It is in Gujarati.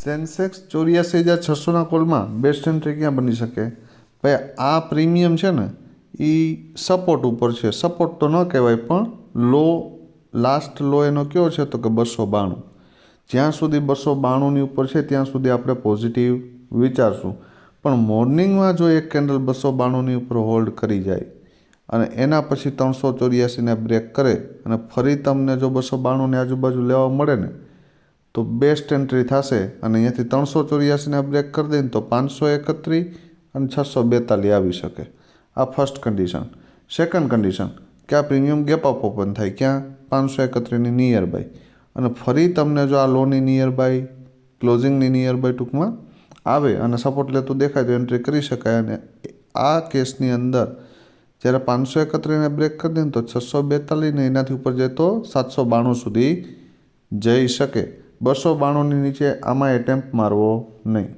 સેન્સેક્સ 84,600ના કોલમાં બેસ્ટ એન્ટ્રી ક્યાં બની શકે? ભાઈ આ પ્રીમિયમ છે ને એ સપોર્ટ ઉપર છે. સપોર્ટ તો ન કહેવાય પણ લો, લાસ્ટ લો એનો કયો છે તો કે 292. જ્યાં સુધી 292ની ઉપર છે ત્યાં સુધી આપણે પોઝિટિવ વિચારશું. પણ મોર્નિંગમાં જો એક કેન્ડલ 292ની ઉપર હોલ્ડ કરી જાય અને એના પછી 384ને બ્રેક કરે અને ફરી તમને જો 292ની આજુબાજુ લેવા મળે ને તો બેસ્ટ એન્ટ્રી થશે. અને અહીંયાથી 384ને બ્રેક કરી દઈને તો 531 અને 642 આવી શકે. આ ફર્સ્ટ કન્ડિશન. સેકન્ડ કન્ડિશન કે આ પ્રીમિયમ ગેપ અપ ઓપન થાય ક્યાં? 531ની નિયર બાય. અને ફરી તમને જો આ લોની નિયર બાય, ક્લોઝિંગની નિયર બાય ટૂંકમાં આવે અને સપોર્ટ લેતું દેખાય તો એન્ટ્રી કરી શકાય. અને આ કેસની અંદર જ્યારે 531ને બ્રેક કરી દે ને તો 642 ને એનાથી ઉપર જાય તો 792 સુધી જઈ શકે. 292ની નીચે આમાં એટેમ્પ મારવો નહીં.